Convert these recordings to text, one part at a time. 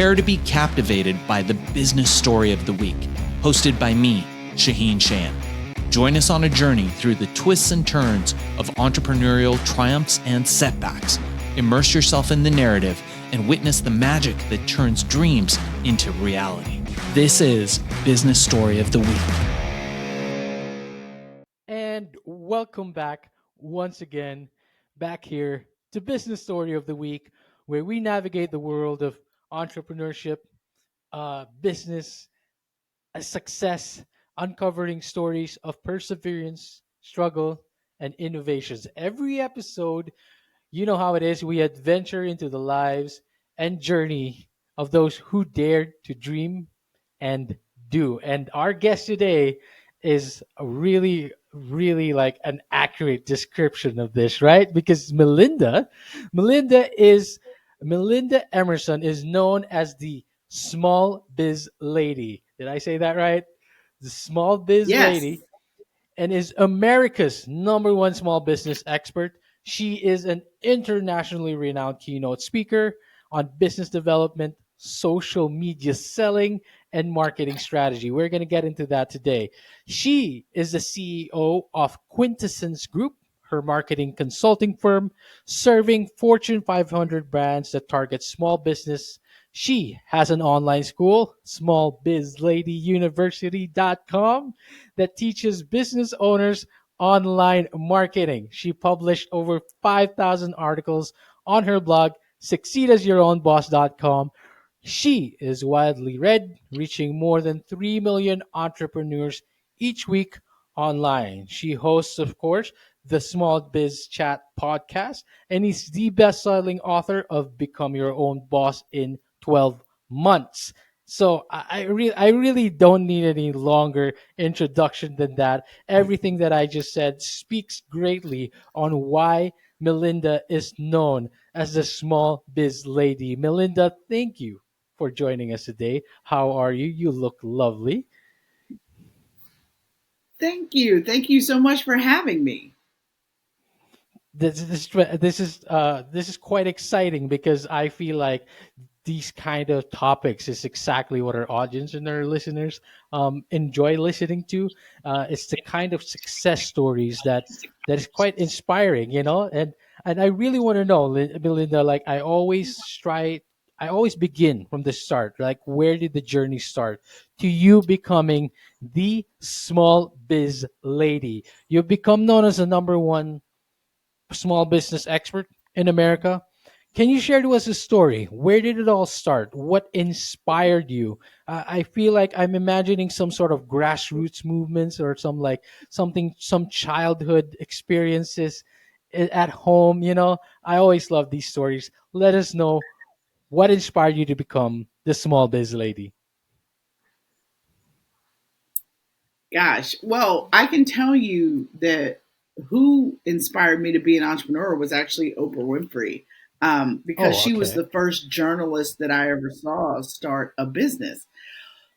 Prepare to be captivated by the business story of the week, hosted by me, Shaheen Shan. Join us on a journey through the twists and turns of entrepreneurial triumphs and setbacks. Immerse yourself in the narrative and witness the magic that turns dreams into reality. This is Business Story of the Week. And welcome back once again, back here to Business Story of the Week, where we navigate the world of entrepreneurship, business, success, uncovering stories of perseverance, struggle, and innovations. Every episode, you know how it is. We adventure into the lives and journey of those who dared to dream and do. And our guest today is a really like an accurate description of this, right? Because Melinda is Melinda Emerson is known as the small biz lady. Did I say that right? The small biz Yes. lady, and is America's number one small business expert. She is an internationally renowned keynote speaker on business development, social media selling, and marketing strategy. We're going to get into that today. She is the CEO of Quintessence Group, her marketing consulting firm, serving Fortune 500 brands that target small business. She has an online school, smallbizladyuniversity.com, that teaches business owners online marketing. She published over 5,000 articles on her blog, succeedasyourownboss.com. She is widely read, reaching more than 3 million entrepreneurs each week online. She hosts, of course, the Small Biz Chat podcast, and is the best-selling author of Become Your Own Boss in 12 months. So I really don't need any longer introduction than that. Everything that I just said speaks greatly on why Melinda is known as the small biz lady. Melinda, thank you for joining us today. How are you? You look lovely. Thank you. Thank you so much for having me. This is quite exciting because I feel like these kind of topics is exactly what our audience and our listeners enjoy listening to. It's the kind of success stories that is quite inspiring, you know. And I really want to know, Belinda. Like I always begin from the start. Like, where did the journey start to you becoming the small biz lady? You've become known as the number one small business expert in America. Can you share to us a story? Where did it all start? What inspired you? I feel like I'm imagining some sort of grassroots movements or some childhood experiences at home. You know, I always love these stories. Let us know what inspired you to become the small biz lady. Gosh, well, I can tell you that who inspired me to be an entrepreneur was actually Oprah Winfrey, because Oh, she was okay. the first journalist that I ever saw start a business.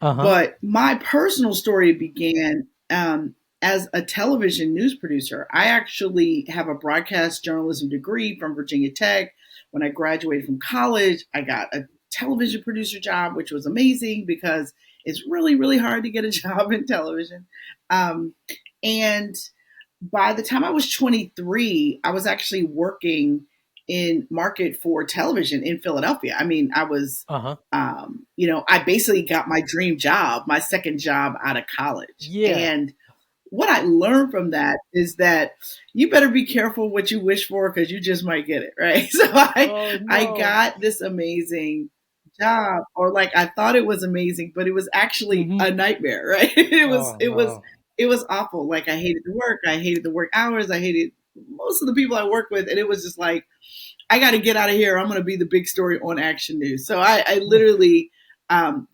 Uh huh. But my personal story began as a television news producer. I actually have a broadcast journalism degree from Virginia Tech. When I graduated from college, I got a television producer job, which was amazing because it's really, really hard to get a job in television. Um, and by the time I was 23, I was actually working in market for television in Philadelphia. I mean, I was, Uh huh. I basically got my dream job, my second job out of college. Yeah. And what I learned from that is that you better be careful what you wish for because you just might get it, right? So Oh I no. got this amazing job, or like I thought it was amazing, but it was actually Mm-hmm. a nightmare, right? it was Oh it was no. it was awful. Like I hated the work, I hated the work hours, I hated most of the people I work with, and it was just like I got to get out of here. I'm going to be the big story on Action News. So I literally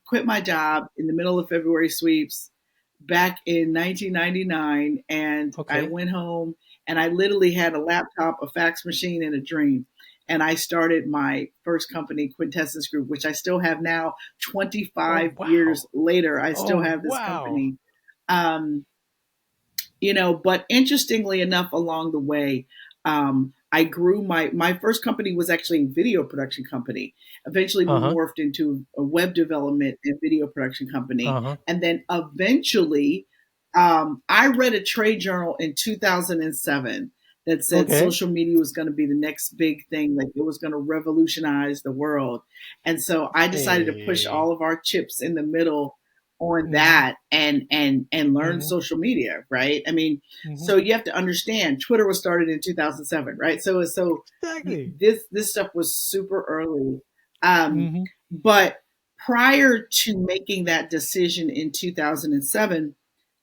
quit my job in the middle of February sweeps back in 1999, and I Okay. went home and I literally had a laptop, a fax machine, and a dream. And I started my first company, Quintessence Group, which I still have now. Oh 25 years wow. later, I still Oh have this wow. company. Um, but interestingly enough, along the way, I grew my first company was actually a video production company. Eventually, we Uh-huh. morphed into a web development and video production company, Uh-huh. and then eventually, I read a trade journal in 2007 that said Okay. social media was going to be the next big thing, like it was going to revolutionize the world. And so I decided to push Hey. all of our chips in the middle on Mm-hmm. that and learn Mm-hmm. social media, right? I mean, Mm-hmm. so you have to understand Twitter was started in 2007, right? So Exactly. this stuff was super early. Um, Mm-hmm. but prior to making that decision in 2007,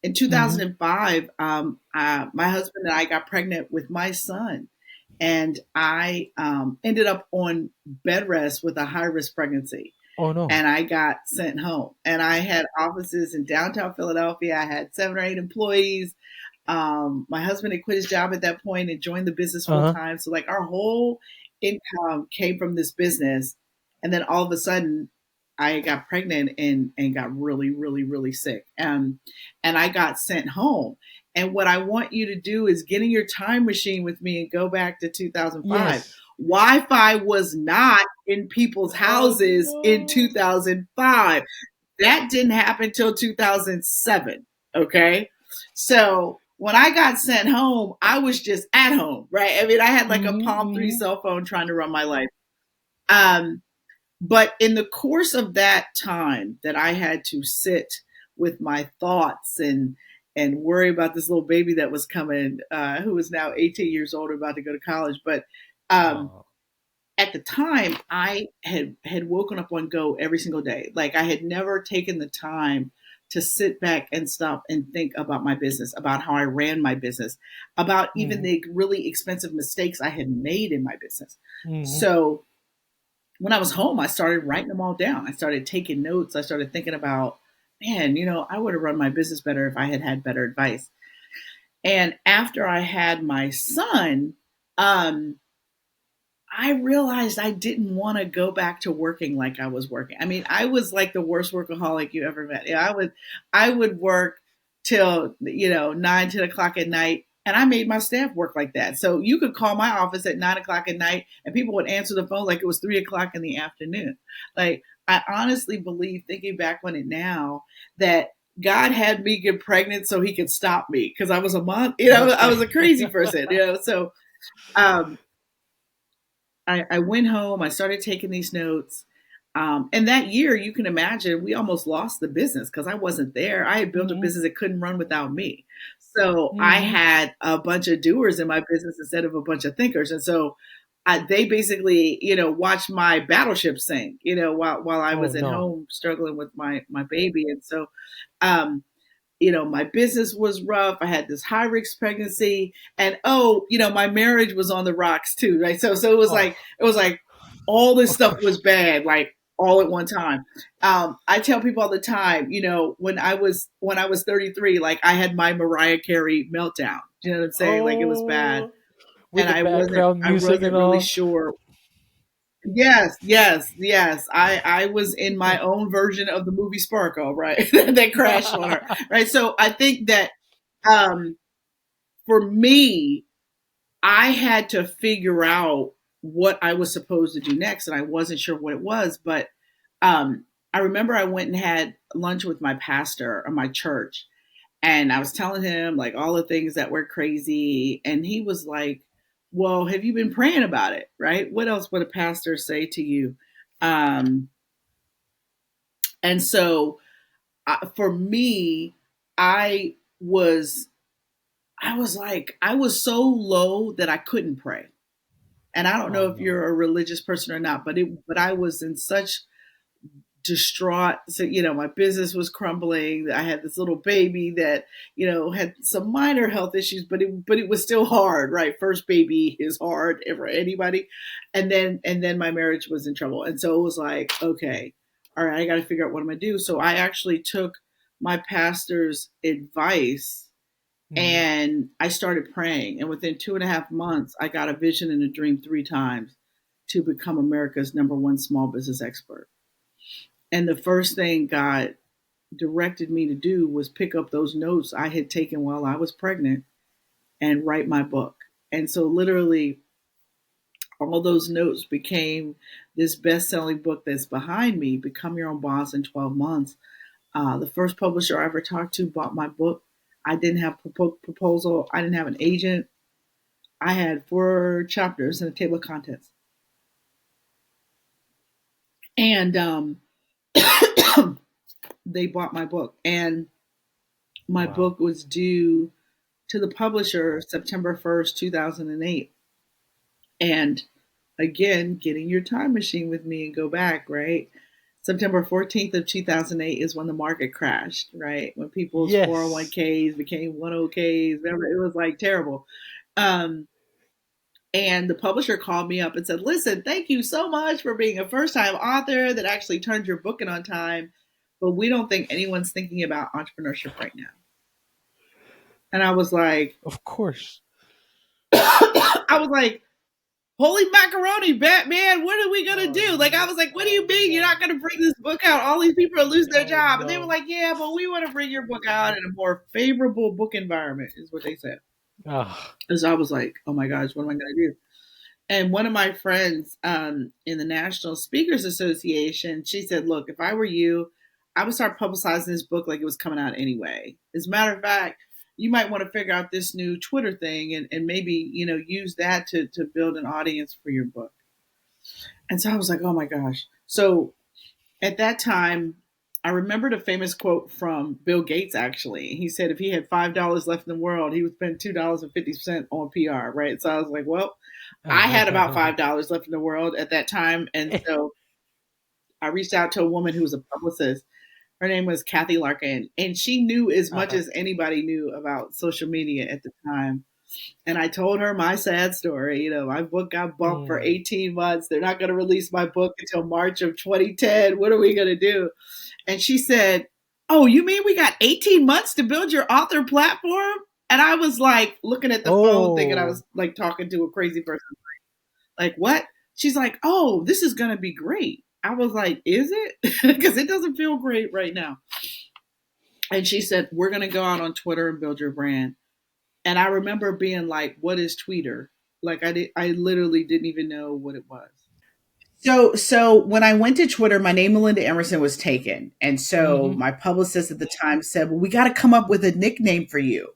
in Mm-hmm. 2005, my husband and I got pregnant with my son, and I ended up on bed rest with a high risk pregnancy, Oh no. and I got sent home. And I had offices in downtown Philadelphia. I had 7 or 8 employees. My husband had quit his job at that point and joined the business full Uh-huh. time. So like our whole income came from this business. And then all of a sudden I got pregnant and got really, really, really sick. And I got sent home. And what I want you to do is get in your time machine with me and go back to 2005. Yes. Wi-Fi was not in people's Oh houses in no. 2005. That didn't happen till 2007. Okay. So when I got sent home, I was just at home, right? I mean, I had like a Mm-hmm. Palm 3 Mm-hmm. cell phone trying to run my life. Um, but in the course of that time that I had to sit with my thoughts and worry about this little baby that was coming, who is now 18 years old, about to go to college. But um, Oh. at the time, I had woken up on go every single day. Like I had never taken the time to sit back and stop and think about my business, about how I ran my business, about even Mm-hmm. the really expensive mistakes I had made in my business. Mm-hmm. So when I was home, I started writing them all down. I started taking notes. I started thinking about, man, I would have run my business better if I had had better advice. And after I had my son, um, I realized I didn't want to go back to working like I was working. I mean, I was like the worst workaholic you ever met. Yeah, I would work till 9, 10 o'clock at night, and I made my staff work like that. So you could call my office at 9 o'clock at night, and people would answer the phone like it was 3 o'clock in the afternoon. Like I honestly believe, thinking back on it now, that God had me get pregnant so He could stop me because I was a month. I was a Okay. crazy person. So. Um, I went home. I started taking these notes. And that year, you can imagine, we almost lost the business because I wasn't there. I had built a Mm-hmm. business that couldn't run without me. So I Mm-hmm. had a bunch of doers in my business instead of a bunch of thinkers. And so they basically, watched my battleship sink, while I Oh was at no. home struggling with my baby. And so, um, my business was rough. I had this high risk pregnancy, and my marriage was on the rocks too, right? So Oh. it was like all this stuff was bad, like all at one time. I tell people all the time, when I was 33, like I had my Mariah Carey meltdown. You know what I'm saying? Like it was bad, Oh. With and the I wasn't background I music and wasn't really all. sure. Yes, yes, yes. I was in my own version of the movie Sparkle, right? That crashed on her, right? So I think that um, for me, I had to figure out what I was supposed to do next, and I wasn't sure what it was. But I remember I went and had lunch with my pastor of my church, and I was telling him like all the things that were crazy, and he was like, "Well, have you been praying about it? Right? What else would a pastor say to you?" Um, and so for me, I was I was so low that I couldn't pray. And I don't Oh know if no. you're a religious person or not, but I was in such distraught. So, my business was crumbling. I had this little baby that, had some minor health issues, but it was still hard, right? First baby is hard for anybody. And then my marriage was in trouble. And so it was like, okay, all right, I got to figure out what I'm going to do. So I actually took my pastor's advice Mm-hmm. and I started praying. And within 2.5 months, I got a vision and a dream 3 times to become America's #1 small business expert. And the first thing God directed me to do was pick up those notes I had taken while I was pregnant and write my book. And so, literally, all those notes became this best-selling book that's behind me, Become Your Own Boss in 12 Months. The first publisher I ever talked to bought my book. I didn't have proposal. I didn't have an agent. I had 4 chapters and a table of contents. And they bought my book. And my book was due to the publisher September 1st, 2008. And again, getting your time machine with me and go back, right? September 14th of 2008 is when the market crashed, right? When people's 401ks became 10Ks. Remember, it was like terrible. And the publisher called me up and said, listen, thank you so much for being a first-time author that actually turned your book in on time, but we don't think anyone's thinking about entrepreneurship right now. And I was like, of course. I was like, holy macaroni, Batman, what are we going to do? Like, I was like, what do you mean you're not going to bring this book out? All these people are losing their job. And they were like, yeah, but we want to bring your book out in a more favorable book environment, is what they said. And so I was like, oh my gosh, what am I going to do? And one of my friends in the National Speakers Association, she said, look, if I were you, I would start publicizing this book like it was coming out anyway. As a matter of fact, you might want to figure out this new Twitter thing and maybe, use that to build an audience for your book. And so I was like, oh my gosh. So at that time, I remembered a famous quote from Bill Gates, actually. He said if he had $5 left in the world, he would spend $2.50 on PR, right? So I was like, well, I had about $5 left in the world at that time. And so I reached out to a woman who was a publicist. Her name was Kathy Larkin, and she knew as much as anybody knew about social media at the time. And I told her my sad story. My book got bumped for 18 months. They're not going to release my book until March of 2010. What are we going to do? And she said, oh, you mean we got 18 months to build your author platform? And I was like looking at the phone thinking I was like talking to a crazy person. Like, what? She's like, oh, this is going to be great. I was like, is it? Because it doesn't feel great right now. And she said, we're going to go out on Twitter and build your brand. And I remember being like, what is Twitter? Like, I literally didn't even know what it was. So when I went to Twitter, my name, Melinda Emerson, was taken. And so my publicist at the time said, well, we got to come up with a nickname for you.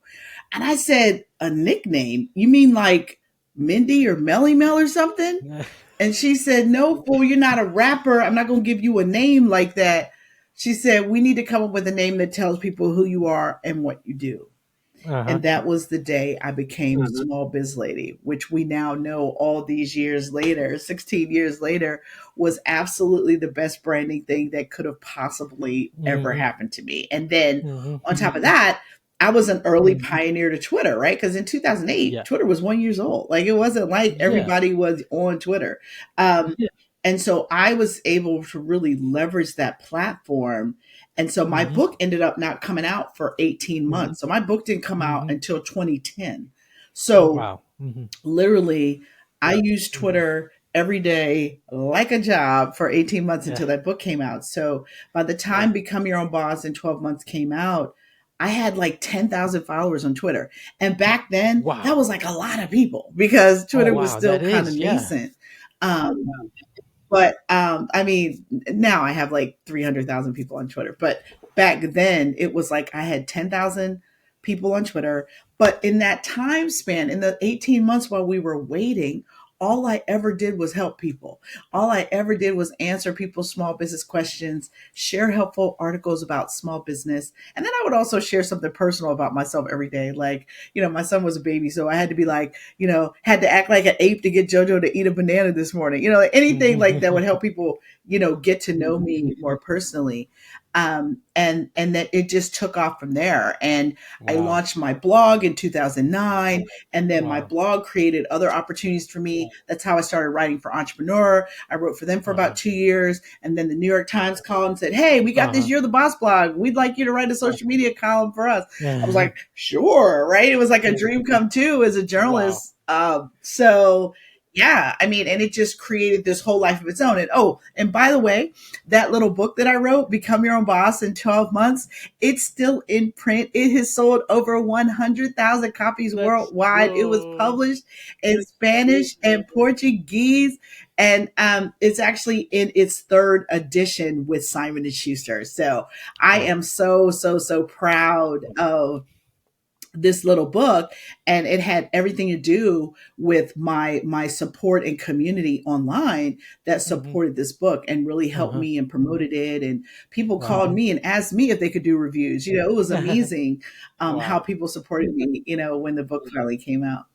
And I said, a nickname? You mean like Mindy or Melly Mel or something? And she said, no, fool, you're not a rapper. I'm not going to give you a name like that. She said, we need to come up with a name that tells people who you are and what you do. And that was the day I became Small Biz Lady, which we now know all these years later, 16 years later, was absolutely the best branding thing that could have possibly ever happened to me. And then on top of that, I was an early pioneer to Twitter, right? Because in 2008, Twitter was 1 year old. Like, it wasn't like everybody was on Twitter. And so I was able to really leverage that platform. And so my book ended up not coming out for 18 months. So my book didn't come out until 2010. So literally, I used Twitter every day like a job for 18 months until that book came out. So by the time Become Your Own Boss in 12 months came out, I had like 10,000 followers on Twitter. And back then, that was like a lot of people because Twitter was still kind of nascent. But I mean, now I have like 300,000 people on Twitter. But back then, it was like I had 10,000 people on Twitter. But in that time span, in the 18 months while we were waiting, all I ever did was help people. All I ever did was answer people's small business questions, share helpful articles about small business. And then I would also share something personal about myself every day. Like, my son was a baby, so I had to be like, had to act like an ape to get JoJo to eat a banana this morning. Anything like that would help people, get to know me more personally. And that it just took off from there. And I launched my blog in 2009, and then my blog created other opportunities for me. That's how I started writing for Entrepreneur. I wrote for them for about 2 years, and then the New York Times called and said, "Hey, we got this You're the Boss blog. We'd like you to write a social media column for us." I was like, "Sure," right? It was like a dream come true as a journalist. So Yeah, I mean, and it just created this whole life of its own. And oh, and by the way, that little book that I wrote, Become Your Own Boss in 12 Months, it's still in print. It has sold over 100,000 copies Let's worldwide. It was go. published in Spanish and Portuguese, and it's actually in its third edition with Simon and Schuster. So I Wow. am so proud of this little book, and it had everything to do with my support and community online that Hmm. supported this book and really helped Uh-huh. me and promoted it, and people called Wow. me and asked me if they could do reviews. It was amazing, how Wow. people supported me, when the book finally came out.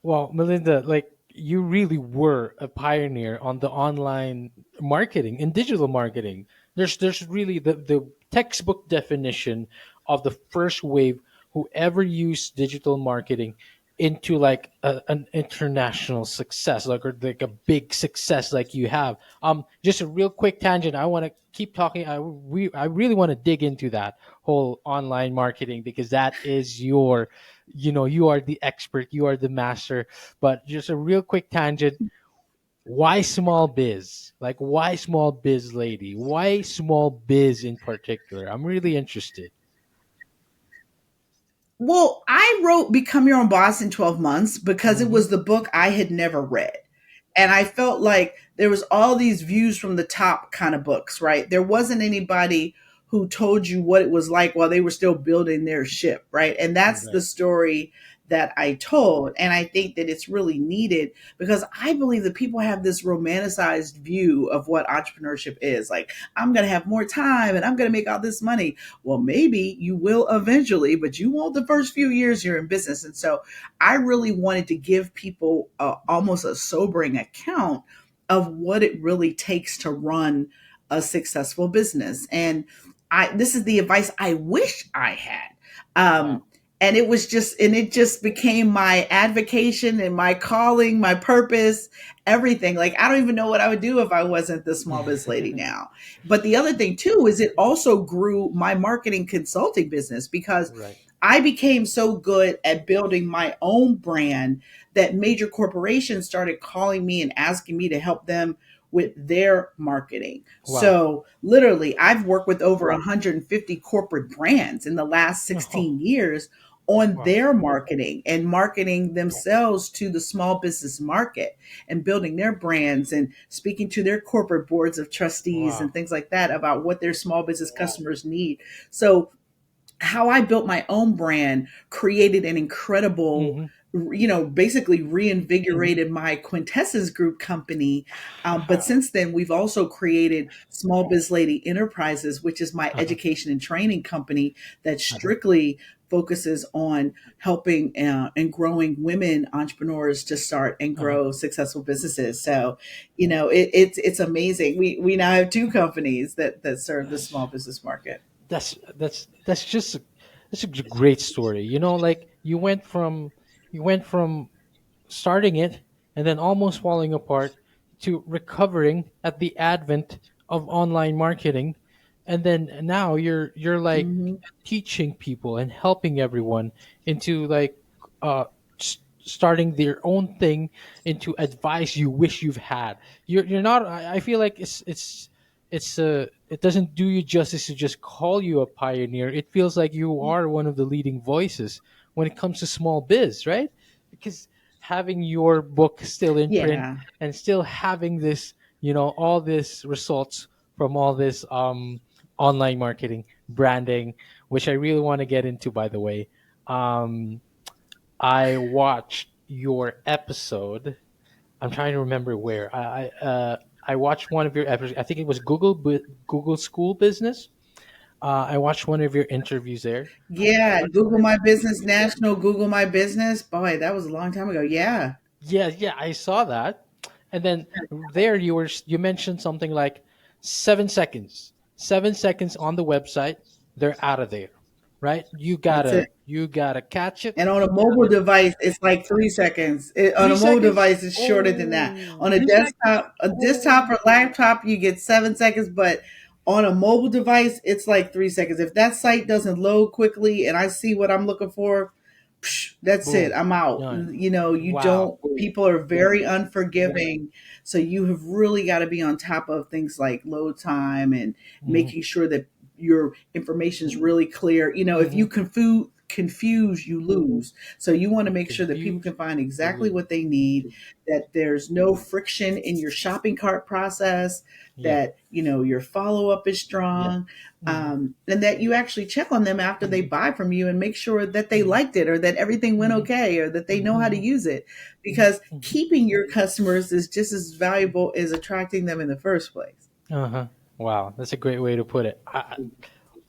Well, Melinda, like you really were a pioneer on the online marketing and digital marketing. There's really the textbook definition of the first wave who ever used digital marketing into like an international success, like or like a big success like you have. Just a real quick tangent. I want to keep talking. I really want to dig into that whole online marketing because that is your, you are the expert, you are the master. But just a real quick tangent. Why small biz? Like, why small biz lady? Why small biz in particular? I'm really interested. Well, I wrote Become Your Own Boss in 12 Months because it Mm-hmm. was the book I had never read. And I felt like there was all these views from the top kind of books, right? There wasn't anybody who told you what it was like while they were still building their ship, right? And that's the Right. story that I told. And I think that it's really needed because I believe that people have this romanticized view of what entrepreneurship is. Like, I'm going to have more time and I'm going to make all this money. Well, maybe you will eventually, but you won't the first few years you're in business. And so I really wanted to give people almost a sobering account of what it really takes to run a successful business. And this is the advice I wish I had. Wow. Um, and it just became my advocation and my calling, my purpose, everything. Like, I don't even know what I would do if I wasn't the small biz lady now. But the other thing too is it also grew my marketing consulting business because Right. I became so good at building my own brand that major corporations started calling me and asking me to help them with their marketing. Wow. So, literally, I've worked with over 150 corporate brands in the last Oh, 16 years on wow. their marketing and marketing themselves to the small business market and building their brands and speaking to their corporate boards of trustees Wow. and things like that about what their small business customers need. So, how I built my own brand created an incredible, Mm-hmm. basically reinvigorated my Quintessence Group company. But since then, we've also created Small Biz Lady Enterprises, which is my Uh-huh. education and training company that Uh-huh. strictly focuses on helping and growing women entrepreneurs to start and Uh-huh. grow successful businesses. So, it's amazing. We now have two companies that serve the That's small business market. that's just that's a great story. Like you went from starting it and then almost falling apart to recovering at the advent of online marketing, and then now you're like Mhm. teaching people and helping everyone into like starting their own thing, into advice you wish you've had. You're not, I feel like it doesn't do you justice to just call you a pioneer. It feels like you are one of the leading voices when it comes to small biz, right? Because having your book still in print Yeah. and still having this, all this results from all this online marketing, branding, which I really want to get into, by the way. um I watched your episode. I'm trying to remember where I watched one of your episodes. I think it was Google School Business. I watched one of your interviews there. Yeah, Google My Business National, Google My Business. Boy, that was a long time ago. Yeah. Yeah, yeah, I saw that. And then there you mentioned something like 7 seconds. 7 seconds on the website, they're out of there. Right? You That's it. gotta you gotta catch it. And on a mobile device, it's like 3 seconds. On Three a mobile seconds. device, it's shorter than that. On Oh, a desktop or laptop, you get 7 seconds, but on a mobile device, it's like 3 seconds. If that site doesn't load quickly and I see what I'm looking for, psh, that's it. Boom. I'm out. Done. You know, you Wow. don't, people are very unforgiving. So you have really got to be on top of things like load time and Hmm. making sure that your information is really clear. You know, if Hmm. you confuse, you lose. So you want to make sure that people Confused. can find You exactly lose. what they need, that there's no friction in your shopping cart process, Yeah. that, you know, your follow up is strong, Hmm. and that you actually check on them after they buy from you and make sure that they Hmm. liked it or that everything went Hmm. okay or that they know how to Hmm. use it. Because Hmm. keeping your customers is just as valuable as attracting them in the first place. Uh-huh. Wow, that's a great way to put it.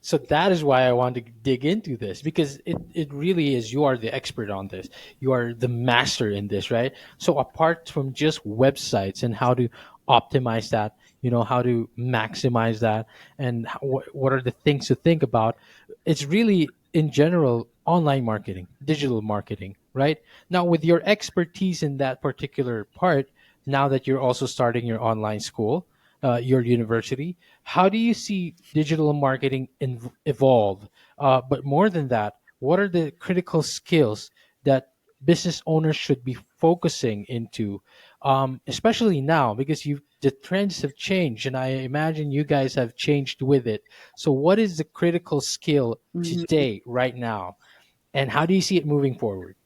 So that is why I want to dig into this, because it really is, you are the expert on this. You are the master in this, right? So apart from just websites and how to optimize that, how to maximize that, and what are the things to think about, it's really in general online marketing, digital marketing, right? Now with your expertise in that particular part, now that you're also starting your online school, your university, how do you see digital marketing evolve? But more than that, what are the critical skills that business owners should be focusing into, especially now because the trends have changed, and I imagine you guys have changed with it. So, what is the critical skill Mhm. today, right now, and how do you see it moving forward?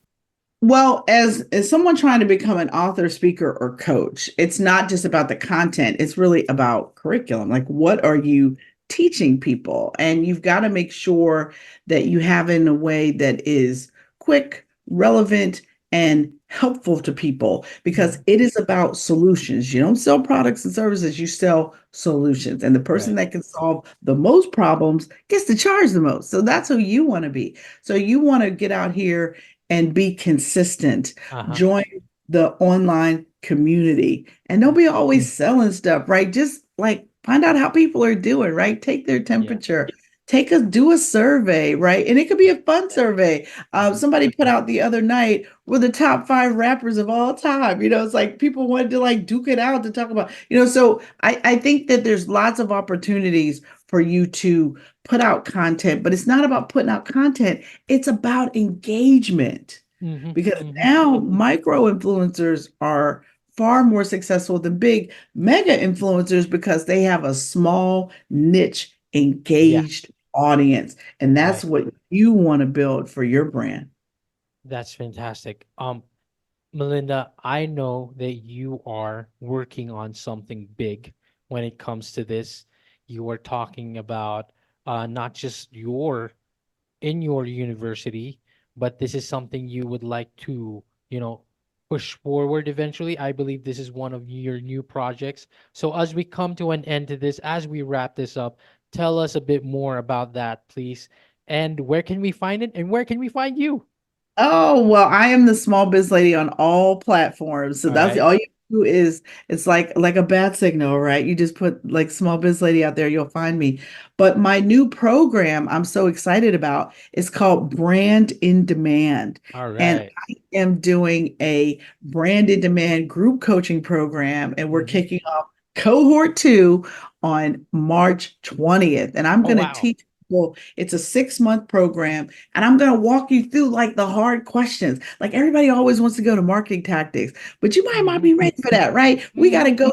Well, as someone trying to become an author, speaker, or coach, it's not just about the content. It's really about curriculum. Like, what are you teaching people? And you've got to make sure that you have it in a way that is quick, relevant, and helpful to people because Mhm. it is about solutions. You don't sell products and services, you sell solutions. And the person Right. that can solve the most problems gets to charge the most. So that's who you want to be. So you want to get out here and be consistent. Uh huh. Join the online community and don't be always selling stuff, right? Just like find out how people are doing, right? Take their Yeah. temperature. Do a survey, right? And it could be a fun survey. Mhm. Somebody put out the other night, we're the top 5 rappers of all time. You know, it's like people wanted to like duke it out to talk about, so I think that there's lots of opportunities for you to put out content, but it's not about putting out content. It's about engagement Mhm. because Mhm. now micro influencers are far more successful than big mega influencers because they have a small niche Yeah. engaged audience. And that's Right. what you want to build for your brand. That's fantastic. Melinda, I know that you are working on something big when it comes to this. You are talking about not just in your university, but this is something you would like to, push forward eventually. I believe this is one of your new projects. So as we come to an end to this, as we wrap this up, tell us a bit more about that, please. And where can we find it? And where can we find you? Oh, well, I am the small biz lady on all platforms. So All that's right. all you do is it's like a bad signal, right? You just put like small biz lady out there, you'll find me. But my new program I'm so excited about is called Brand in Demand. All And right. I am doing a brand in demand group coaching program, and we're Mhm. kicking off cohort 2 on March 20th. And I'm Oh, going to wow. teach people, it's a 6-month program and I'm going to walk you through like the hard questions. Like everybody always wants to go to marketing tactics, but you might not Mhm. be ready for that, right? We got to Mhm. go.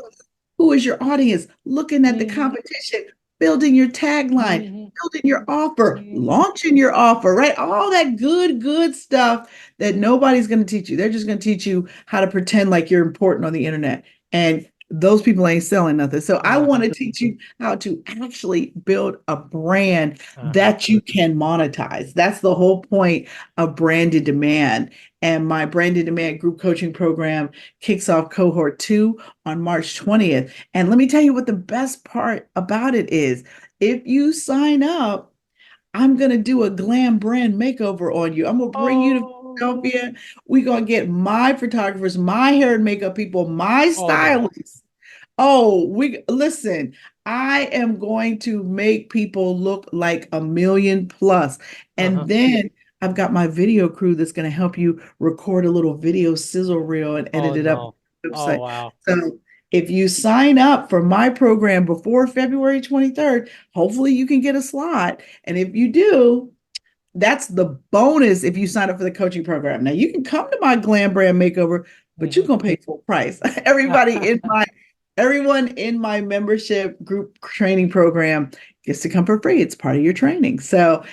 Who is your audience? Looking at the Mhm. competition, building your tagline, Mhm. building your offer, Mhm. launching your offer, right? All that good stuff that nobody's going to teach you. They're just going to teach you how to pretend like you're important on the internet. And those people ain't selling nothing. So I want Uh-huh. to teach you how to actually build a brand Uh-huh. that you can monetize. That's the whole point of branded demand. And my branded demand group coaching program kicks off cohort 2 on March 20th. And let me tell you what the best part about it is. If you sign up, I'm going to do a glam brand makeover on you. I'm going to bring you to Oh. Philadelphia. We're going to get my photographers, my hair and makeup people, my All there. stylists. Oh, we listen. I am going to make people look like a million plus. Uh-huh. And then I've got my video crew that's going to help you record a little video sizzle reel and Oh, edit it up on no. the Oh, website. wow. So if you sign up for my program before February 23rd, hopefully you can get a slot. And if you do, that's the bonus if you sign up for the coaching program. Now you can come to my glam brand makeover, but you're Mhm. gonna pay full price. Everyone in my membership group training program gets to come for free. It's part of your training. So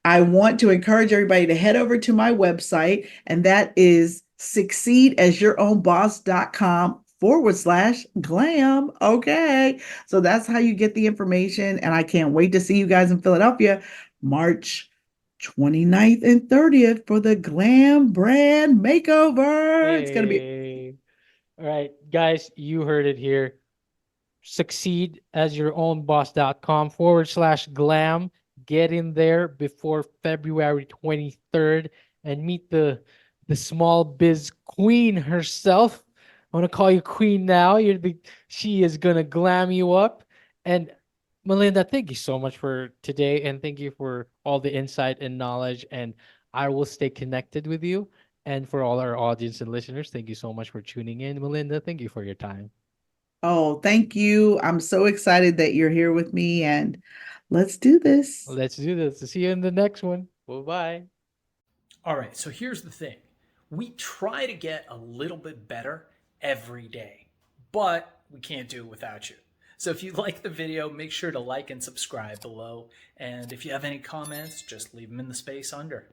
I want to encourage everybody to head over to my website, and that is succeedasYourOwnBoss.com/glam. Okay. So that's how you get the information. And I can't wait to see you guys in Philadelphia, March 29th and 30th for the Glam Brand Makeover. It's going to be Hey. All right, guys, you heard it here. SucceedasYourOwnBoss.com/glam. Get in there before February 23rd and meet the small biz queen herself. I want to call you queen now. She is gonna glam you up. And Melinda, thank you so much for today, and thank you for all the insight and knowledge. And I will stay connected with you. And for all our audience and listeners, thank you so much for tuning in. Melinda, thank you for your time. Oh, thank you. I'm so excited that you're here with me, and let's do this. Let's do this. See you in the next one. Bye bye. All right, so here's the thing. We try to get a little bit better every day, but we can't do it without you. So if you like the video, make sure to like and subscribe below. And if you have any comments, just leave them in the space under.